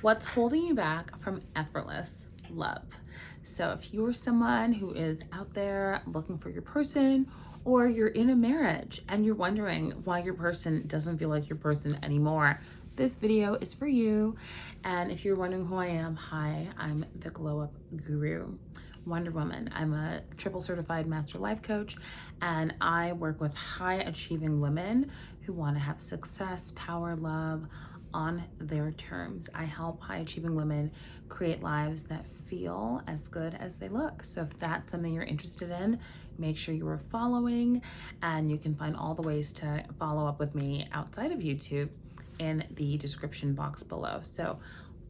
What's holding you back from effortless love? So, if you're someone who is out there looking for your person, or you're in a marriage and you're wondering why your person doesn't feel like your person anymore, this video is for you. And if you're wondering who I am, hi, I'm the Glow Up Guru, Wonder Woman. I'm a triple certified master life coach, and I work with high achieving women who want to have success, power, love on their terms. I help high achieving women create lives that feel as good as they look. So if that's something you're interested in, make sure you are following, and you can find all the ways to follow up with me outside of YouTube in the description box below. So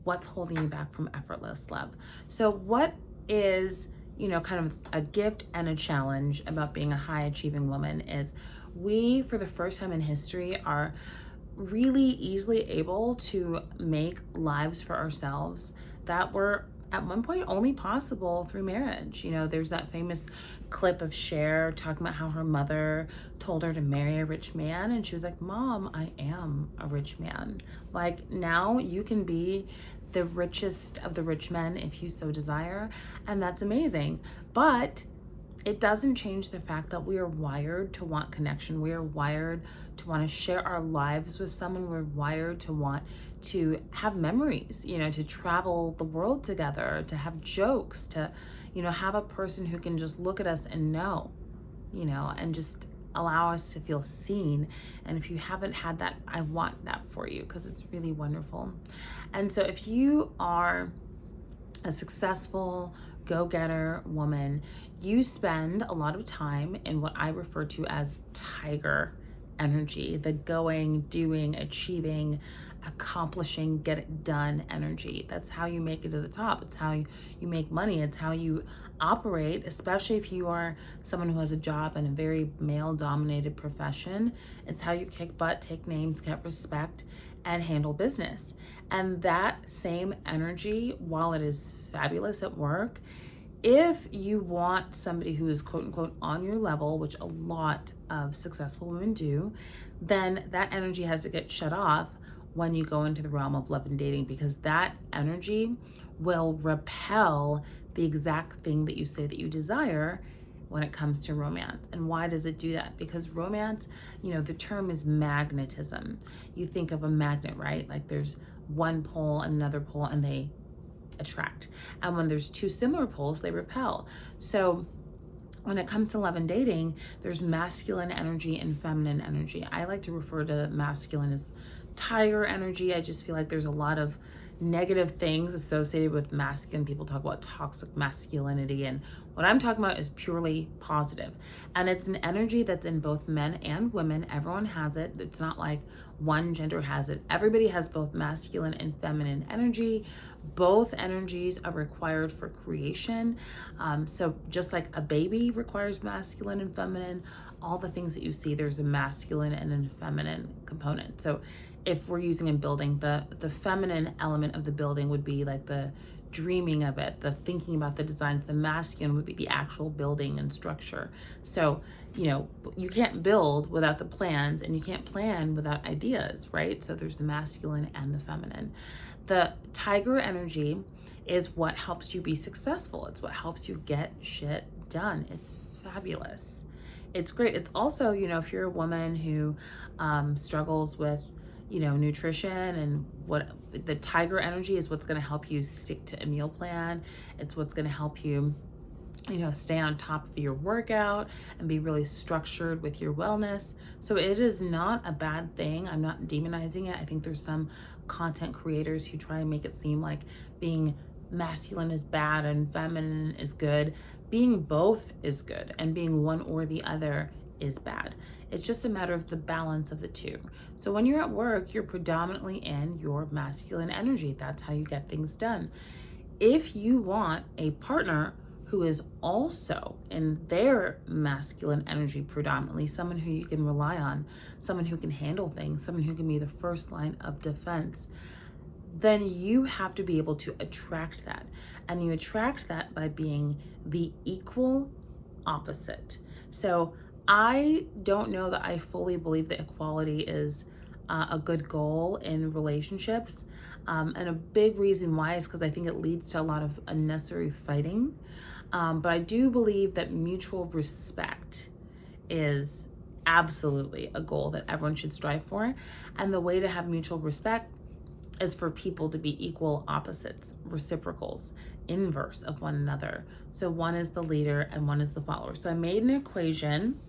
what's holding you back from effortless love? So what is, kind of a gift and a challenge about being a high achieving woman is we, for the first time in history, are really easily able to make lives for ourselves that were at one point only possible through marriage. There's that famous clip of Cher talking about how her mother told her to marry a rich man, and she was like, "Mom, I am a rich man." Like, now you can be the richest of the rich men if you so desire, and that's amazing. But it doesn't change the fact that we are wired to want connection. We are wired to want to share our lives with someone. We're wired to want to have memories, to travel the world together, to have jokes, to, have a person who can just look at us and know, and just allow us to feel seen. And if you haven't had that, I want that for you because it's really wonderful. And so if you are a successful go-getter woman, you spend a lot of time in what I refer to as tiger energy, the going, doing, achieving, accomplishing, get it done energy. That's how you make it to the top. It's how you make money. It's how you operate, especially if you are someone who has a job in a very male-dominated profession. It's how you kick butt, take names, get respect, and handle business. And that same energy, while it is fabulous at work, if you want somebody who is quote unquote on your level, which a lot of successful women do, then that energy has to get shut off when you go into the realm of love and dating, because that energy will repel the exact thing that you say that you desire when it comes to romance. And why does it do that? Because romance, the term is magnetism. You think of a magnet, right? Like there's one pole and another pole, and they attract. And when there's two similar poles, they repel. So when it comes to love and dating, there's masculine energy and feminine energy. I like to refer to masculine as tiger energy. I just feel like there's a lot of negative things associated with masculine. People talk about toxic masculinity, and what I'm talking about is purely positive. And it's an energy that's in both men and women. Everyone has it. It's not like one gender has it. Everybody has both masculine and feminine energy. Both energies are required for creation. So just like a baby requires masculine and feminine, all the things that you see, there's a masculine and a feminine component. So if we're using in building, the feminine element of the building would be like the dreaming of it, the thinking about the designs. The masculine would be the actual building and structure. So, you can't build without the plans, and you can't plan without ideas, right? So there's the masculine and the feminine. The tiger energy is what helps you be successful. It's what helps you get shit done. It's fabulous. It's great. It's also, if you're a woman who struggles with nutrition, and what the tiger energy is what's going to help you stick to a meal plan. It's what's going to help you, stay on top of your workout and be really structured with your wellness. So it is not a bad thing. I'm not demonizing it. I think there's some content creators who try to make it seem like being masculine is bad and feminine is good. Being both is good, and being one or the other is bad. It's just a matter of the balance of the two. So when you're at work, you're predominantly in your masculine energy. That's how you get things done. If you want a partner who is also in their masculine energy predominantly, someone who you can rely on, someone who can handle things, someone who can be the first line of defense, then you have to be able to attract that. And you attract that by being the equal opposite. So I don't know that I fully believe that equality is a good goal in relationships. And a big reason why is because I think it leads to a lot of unnecessary fighting. But I do believe that mutual respect is absolutely a goal that everyone should strive for. And the way to have mutual respect is for people to be equal opposites, reciprocals, inverse of one another. So one is the leader and one is the follower. So I made an equation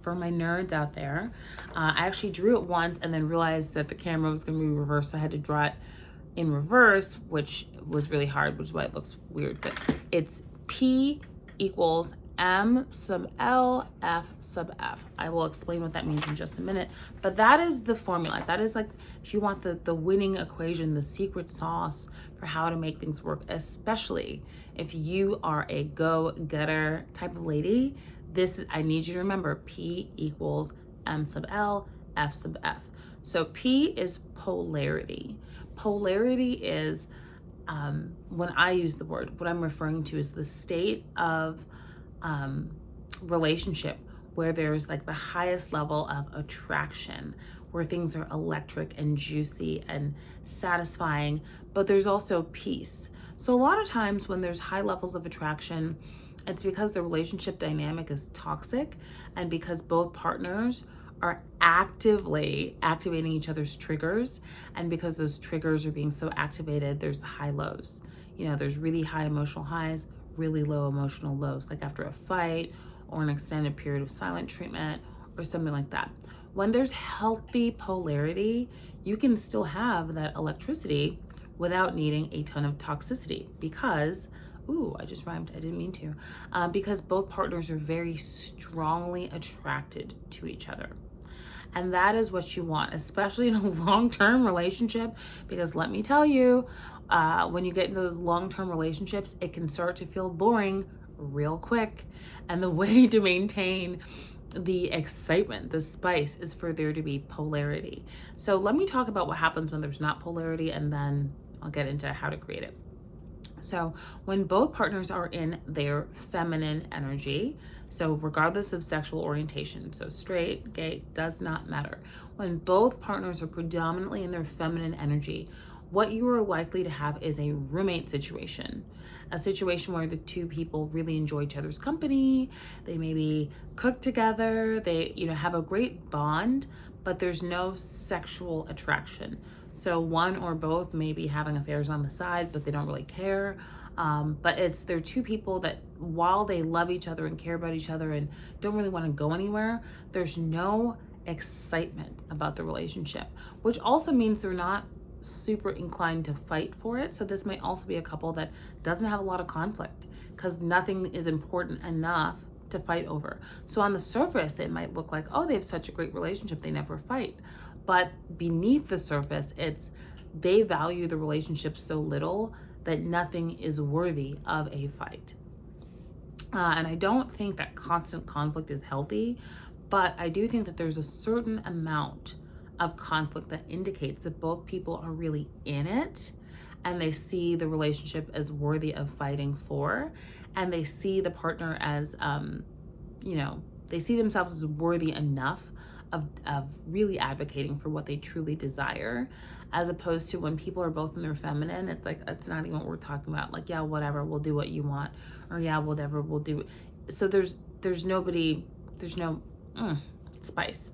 for my nerds out there. I actually drew it once and then realized that the camera was going to be reversed, so I had to draw it in reverse, which was really hard, which is why it looks weird. But it's P equals M sub L F sub F. I will explain what that means in just a minute. But that is the formula. That is like, if you want the winning equation, the secret sauce for how to make things work, especially if you are a go-getter type of lady. This is, I need you to remember, P equals M sub L, F sub F. So P is polarity. Polarity is, when I use the word, what I'm referring to is the state of relationship where there's like the highest level of attraction, where things are electric and juicy and satisfying, but there's also peace. So a lot of times when there's high levels of attraction, it's because the relationship dynamic is toxic and because both partners are actively activating each other's triggers. And because those triggers are being so activated, there's high lows. You know, there's really high emotional highs, really low emotional lows, like after a fight or an extended period of silent treatment or something like that. When there's healthy polarity, you can still have that electricity without needing a ton of toxicity because, ooh, I just rhymed, I didn't mean to, because both partners are very strongly attracted to each other. And that is what you want, especially in a long-term relationship, because let me tell you, when you get into those long-term relationships, it can start to feel boring real quick. And the way to maintain the excitement, the spice, is for there to be polarity. So let me talk about what happens when there's not polarity, and then I'll get into how to create it. So when both partners are in their feminine energy, so regardless of sexual orientation, so straight, gay, does not matter. When both partners are predominantly in their feminine energy, what you are likely to have is a roommate situation, a situation where the two people really enjoy each other's company. They maybe cook together, they, have a great bond, but there's no sexual attraction. So one or both may be having affairs on the side, but they don't really care. But they're two people that, while they love each other and care about each other and don't really want to go anywhere, there's no excitement about the relationship, which also means they're not super inclined to fight for it. So this might also be a couple that doesn't have a lot of conflict because nothing is important enough to fight over. So on the surface, it might look like, oh, they have such a great relationship, they never fight. But beneath the surface, it's they value the relationship so little that nothing is worthy of a fight. And I don't think that constant conflict is healthy, but I do think that there's a certain amount of conflict that indicates that both people are really in it and they see the relationship as worthy of fighting for, and they see the partner as, they see themselves as worthy enough of really advocating for what they truly desire, as opposed to when people are both in their feminine, it's like, it's not even what we're talking about. Like, yeah, whatever, we'll do what you want, or yeah, whatever, we'll do. So there's no spice.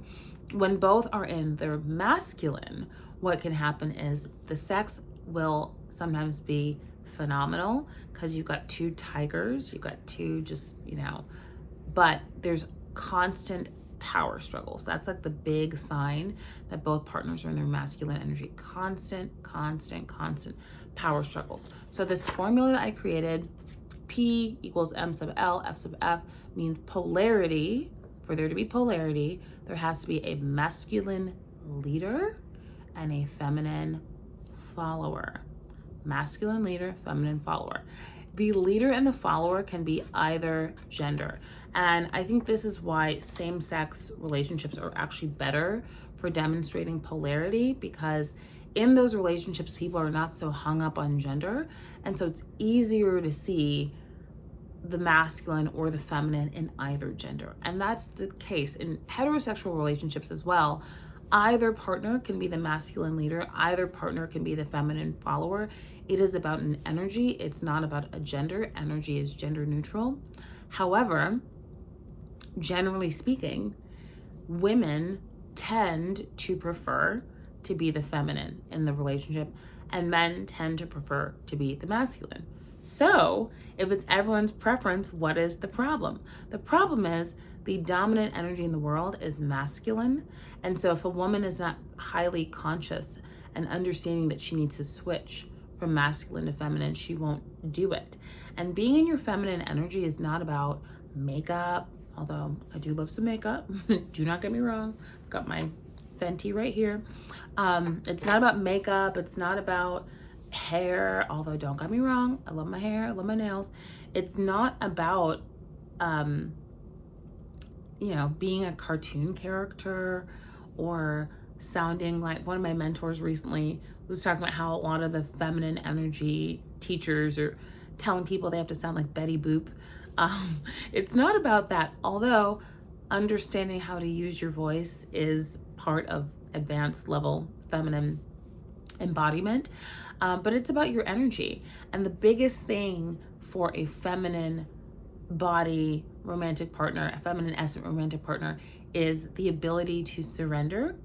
When both are in their masculine, what can happen is the sex will sometimes be phenomenal because you've got two tigers, you've got two but there's constant power struggles. That's like the big sign that both partners are in their masculine energy. Constant power struggles. So this formula that I created, P equals M sub L, F sub F, means polarity. For there to be polarity, there has to be a masculine leader and a feminine follower. Masculine leader, feminine follower. The leader and the follower can be either gender. And I think this is why same-sex relationships are actually better for demonstrating polarity, because in those relationships, people are not so hung up on gender. And so it's easier to see the masculine or the feminine in either gender. And that's the case in heterosexual relationships as well. Either partner can be the masculine leader, either partner can be the feminine follower. It is about an energy, it's not about a gender. Energy is gender neutral. However, generally speaking, women tend to prefer to be the feminine in the relationship, and men tend to prefer to be the masculine. So, if it's everyone's preference, what is the problem? The problem is the dominant energy in the world is masculine. And so, if a woman is not highly conscious and understanding that she needs to switch from masculine to feminine, she won't do it. And being in your feminine energy is not about makeup, although I do love some makeup. Do not get me wrong. I've got my Fenty right here. It's not about makeup. It's not about hair, although don't get me wrong. I love my hair. I love my nails. It's not about, being a cartoon character or sounding like one of my mentors recently was talking about how a lot of the feminine energy teachers are telling people they have to sound like Betty Boop. It's not about that, although understanding how to use your voice is part of advanced level feminine embodiment, but it's about your energy. And the biggest thing for a feminine body romantic partner, a feminine essence romantic partner, is the ability to surrender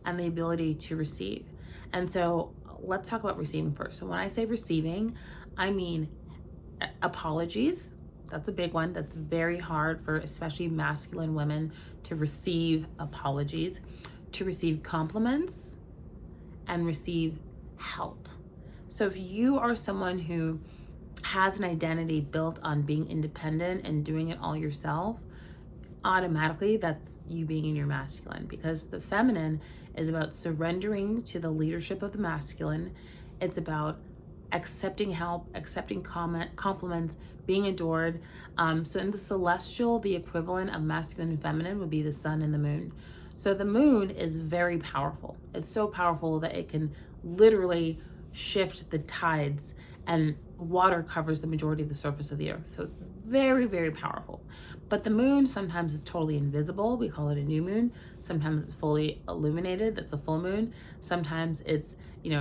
and the ability to receive. And so let's talk about receiving first. So when I say receiving, I mean apologies. That's a big one. That's very hard for especially masculine women to receive apologies, to receive compliments, and receive help. So if you are someone who has an identity built on being independent and doing it all yourself, automatically that's you being in your masculine, because the feminine is about surrendering to the leadership of the masculine. It's about accepting help, accepting compliments, being adored. So in the celestial, the equivalent of masculine and feminine would be the sun and the moon. So the moon is very powerful. It's so powerful that it can literally shift the tides, and water covers the majority of the surface of the earth. So it's very, very powerful. But the moon sometimes is totally invisible. We call it a new moon. Sometimes it's fully illuminated. That's a full moon. Sometimes it's,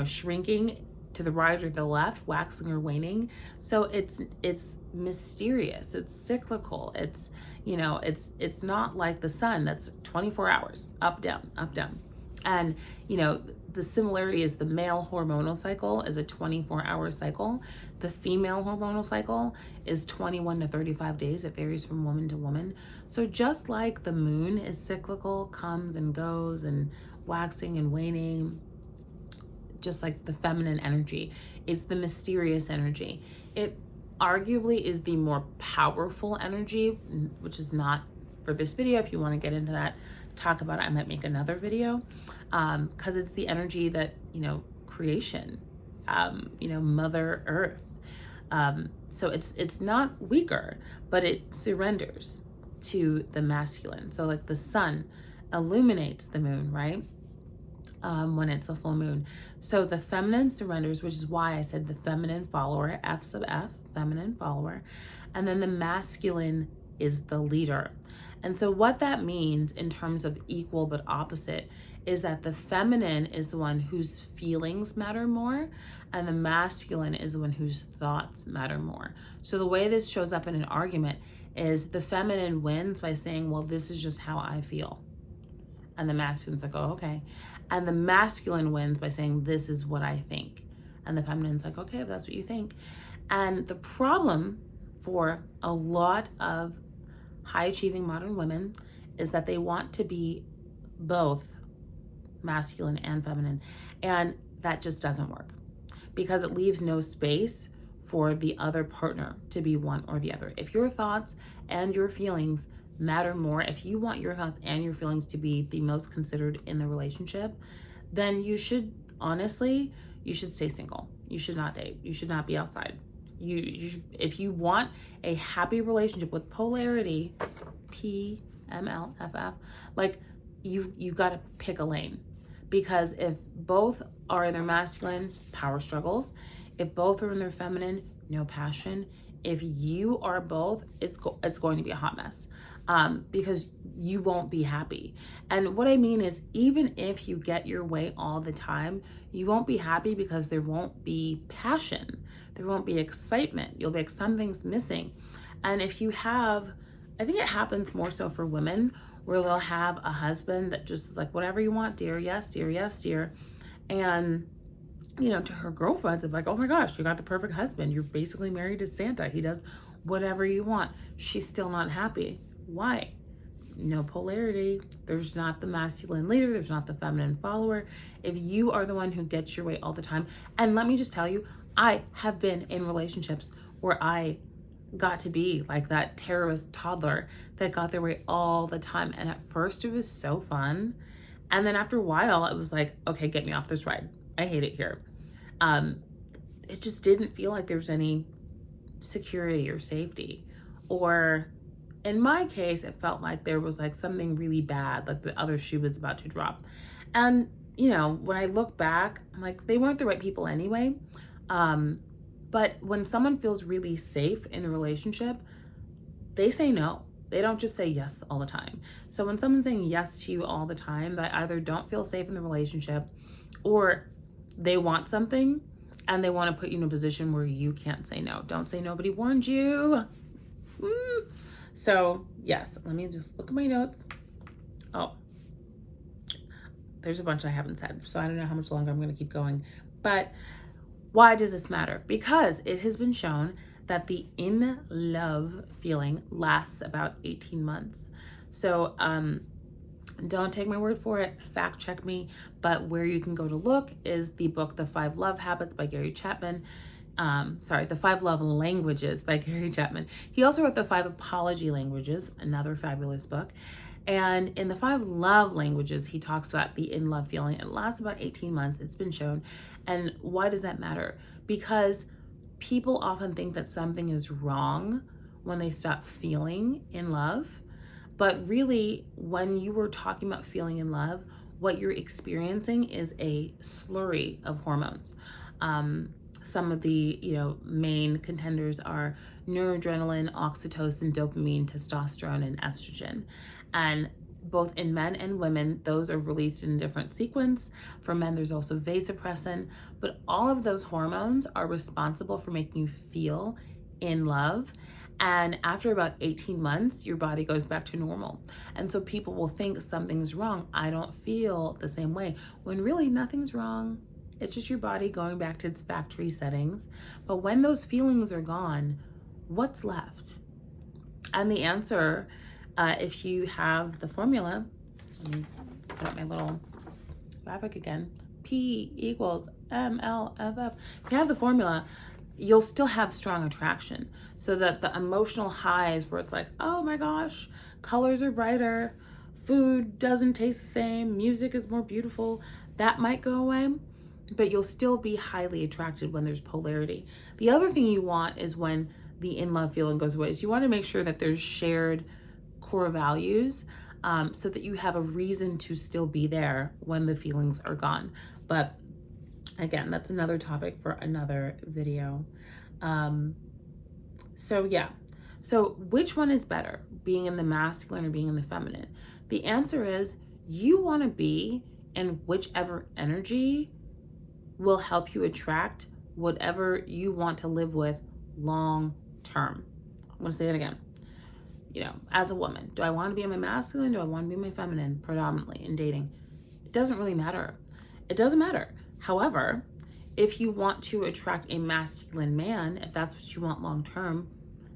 shrinking to the right or the left, waxing or waning. So it's mysterious. It's cyclical. It's not like the sun that's 24 hours, up, down, up, down. And, the similarity is the male hormonal cycle is a 24-hour cycle. The female hormonal cycle is 21 to 35 days. It varies from woman to woman. So just like the moon is cyclical, comes and goes and waxing and waning, just like the feminine energy is the mysterious energy. It arguably is the more powerful energy, which is not for this video. If you want to get into that, talk about it, I might make another video, because it's the energy that, creation, Mother Earth. So it's not weaker, but it surrenders to the masculine. So like the sun illuminates the moon, right? When it's a full moon. So the feminine surrenders, which is why I said the feminine follower, F sub F, feminine follower, and then the masculine is the leader. And so what that means in terms of equal but opposite is that the feminine is the one whose feelings matter more, and the masculine is the one whose thoughts matter more. So the way this shows up in an argument is the feminine wins by saying, well, this is just how I feel. And the masculine's like, oh, okay. And the masculine wins by saying, this is what I think. And the feminine's like, okay, if that's what you think. And the problem for a lot of high achieving modern women is that they want to be both masculine and feminine. And that just doesn't work, because it leaves no space for the other partner to be one or the other. If your thoughts and your feelings matter more, if you want your thoughts and your feelings to be the most considered in the relationship, then you should stay single. You should not date. You should not be outside. You should, if you want a happy relationship with polarity, PMLFF, like you got to pick a lane, because if both are in their masculine, power struggles. If both are in their feminine, no passion. If you are both, it's going to be a hot mess, because you won't be happy. And what I mean is, even if you get your way all the time, you won't be happy because there won't be passion. There won't be excitement. You'll be like, something's missing. And if you have, I think it happens more so for women, where they'll have a husband that just is like, whatever you want, dear, yes, dear, yes, dear. And to her girlfriends, it's like, oh my gosh, you got the perfect husband. You're basically married to Santa. He does whatever you want. She's still not happy. Why? No polarity. There's not the masculine leader. There's not the feminine follower. If you are the one who gets your way all the time, and let me just tell you, I have been in relationships where I got to be like that terrorist toddler that got their way all the time. And at first it was so fun. And then after a while, it was like, okay, get me off this ride. I hate it here. It just didn't feel like there was any security or safety. Or in my case, it felt like there was like something really bad, like the other shoe was about to drop. And, when I look back, I'm like, they weren't the right people anyway. But when someone feels really safe in a relationship, they say no. They don't just say yes all the time. So when someone's saying yes to you all the time, they either don't feel safe in the relationship, or they want something and they want to put you in a position where you can't say no. Don't say nobody warned you. So yes, let me just look at my notes. Oh, there's a bunch I haven't said, so I don't know how much longer I'm going to keep going. But why does this matter? Because it has been shown that the in love feeling lasts about 18 months. So don't take my word for it, fact check me, but where you can go to look is the book, The 5 Love Habits by Gary Chapman. The 5 Love Languages by Gary Chapman. He also wrote The 5 Apology Languages, another fabulous book. And in The 5 Love Languages, he talks about the in love feeling. It lasts about 18 months, it's been shown. And why does that matter? Because people often think that something is wrong when they stop feeling in love. But really, when you were talking about feeling in love, what you're experiencing is a slurry of hormones. Some of the main contenders are noradrenaline, oxytocin, dopamine, testosterone, and estrogen. And both in men and women, those are released in a different sequence. For men, there's also vasopressin, but all of those hormones are responsible for making you feel in love. And after about 18 months, your body goes back to normal. And so people will think something's wrong. I don't feel the same way, when really nothing's wrong. It's just your body going back to its factory settings. But when those feelings are gone, what's left? And the answer, if you have the formula, let me put up my little graphic again, P equals MLFF. If you have the formula, you'll still have strong attraction, so that the emotional highs where it's like, oh my gosh, colors are brighter, food doesn't taste the same, music is more beautiful, that might go away, but you'll still be highly attracted when there's polarity. The other thing you want is when the in-love feeling goes away, is you want to make sure that there's shared core values, so that you have a reason to still be there when the feelings are gone. But again, that's another topic for another video. So which one is better, being in the masculine or being in the feminine? The answer is, you want to be in whichever energy will help you attract whatever you want to live with long term. I'm going to say that again. As a woman, do I want to be in my masculine? Do I want to be in my feminine predominantly in dating? It doesn't really matter. It doesn't matter. However, if you want to attract a masculine man, if that's what you want long term,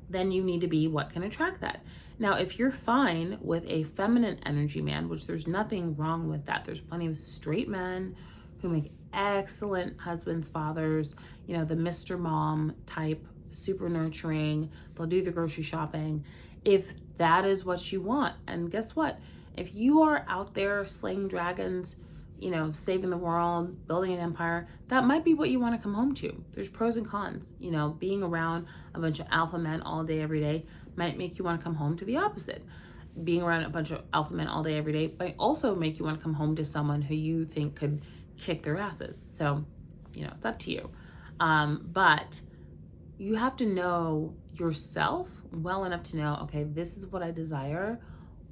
then you need to be what can attract that. Now, if you're fine with a feminine energy man, which there's nothing wrong with that, there's plenty of straight men who make excellent husbands, fathers, the Mr. Mom type, super nurturing, they'll do the grocery shopping. If that is what you want, and guess what? If you are out there slaying dragons, saving the world, building an empire, that might be what you want to come home to. There's pros and cons. Being around a bunch of alpha men all day, every day might make you want to come home to the opposite. Being around a bunch of alpha men all day, every day might also make you want to come home to someone who you think could kick their asses. So, it's up to you. But you have to know yourself well enough to know, okay, this is what I desire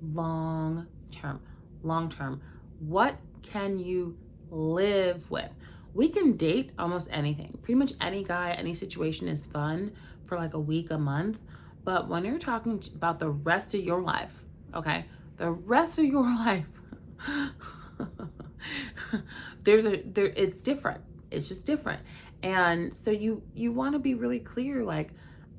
long term. Long term. What can you live with? We can date almost anything. Pretty much any guy, any situation is fun for like a week, a month. But when you're talking about the rest of your life, okay, the rest of your life, it's different. It's just different. And so you want to be really clear, like,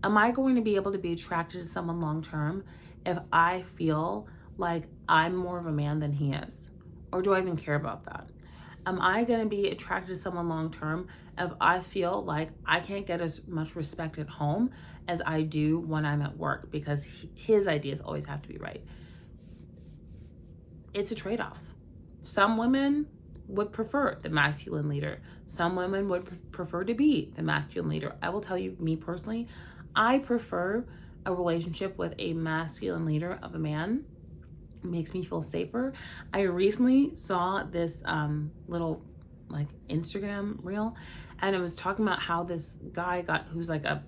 am I going to be able to be attracted to someone long term if I feel like I'm more of a man than he is? Or do I even care about that? Am I going to be attracted to someone long term if I feel like I can't get as much respect at home as I do when I'm at work because his ideas always have to be right? It's a trade-off. Some women would prefer the masculine leader. Some women would prefer to be the masculine leader. I will tell you, me personally, I prefer a relationship with a masculine leader of a man. It makes me feel safer. I recently saw this little like Instagram reel, and it was talking about how this guy who's like a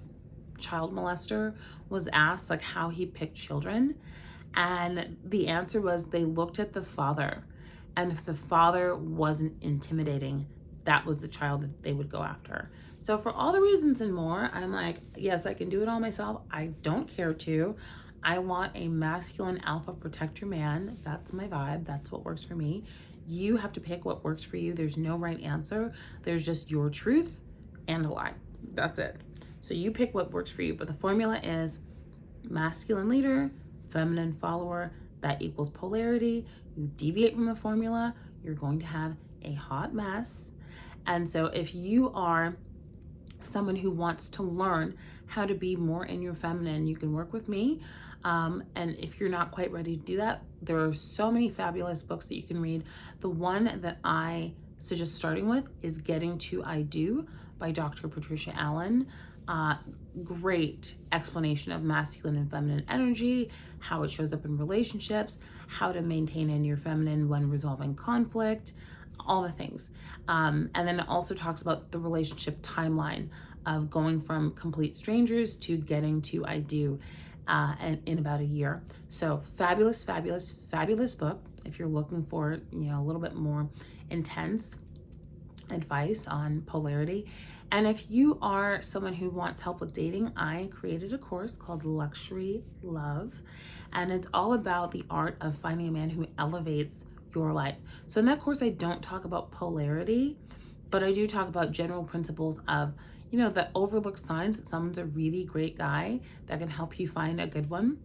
child molester was asked like how he picked children. And the answer was they looked at the father. And if the father wasn't intimidating, that was the child that they would go after. So for all the reasons and more, I'm like, yes, I can do it all myself. I don't care to. I want a masculine alpha protector man. That's my vibe. That's what works for me. You have to pick what works for you. There's no right answer. There's just your truth and a lie. That's it. So you pick what works for you. But the formula is masculine leader, feminine follower, that equals polarity. You deviate from the formula, you're going to have a hot mess. And so if you are someone who wants to learn how to be more in your feminine, you can work with me. And if you're not quite ready to do that, there are so many fabulous books that you can read. The one that I suggest starting with is Getting to I Do by Dr. Patricia Allen. Great explanation of masculine and feminine energy, how it shows up in relationships, how to maintain in your feminine when resolving conflict, all the things. And then it also talks about the relationship timeline of going from complete strangers to getting to I do and in about a year. So fabulous, fabulous, fabulous book if you're looking for, a little bit more intense advice on polarity. And if you are someone who wants help with dating, I created a course called Luxury Love, and it's all about the art of finding a man who elevates your life. So in that course, I don't talk about polarity, but I do talk about general principles of, the overlooked signs that someone's a really great guy that can help you find a good one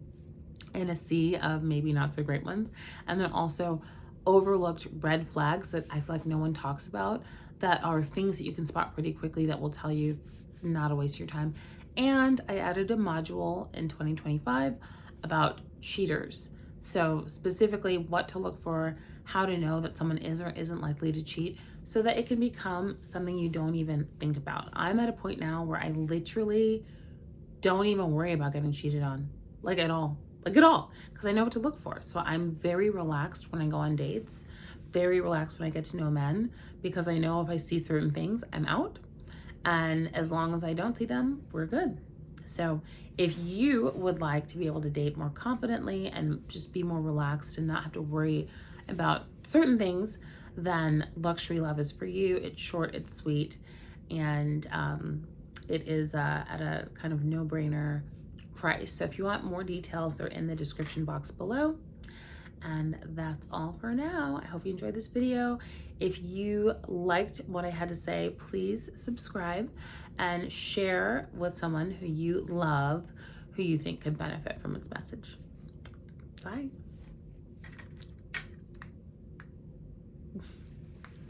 in a sea of maybe not so great ones. And then also overlooked red flags that I feel like no one talks about, that are things that you can spot pretty quickly that will tell you it's not a waste of your time. And I added a module in 2025 about cheaters. So specifically what to look for, how to know that someone is or isn't likely to cheat, so that it can become something you don't even think about. I'm at a point now where I literally don't even worry about getting cheated on, like at all, because I know what to look for. So I'm very relaxed when I go on dates, very relaxed when I get to know men, because I know if I see certain things, I'm out. And as long as I don't see them, we're good. So if you would like to be able to date more confidently and just be more relaxed and not have to worry about certain things, then Luxury Love is for you. It's short, it's sweet, and it is at a kind of no-brainer price. So if you want more details, they're in the description box below. And that's all for now. I hope you enjoyed this video. If you liked what I had to say, please subscribe and share with someone who you love, who you think could benefit from its message. Bye.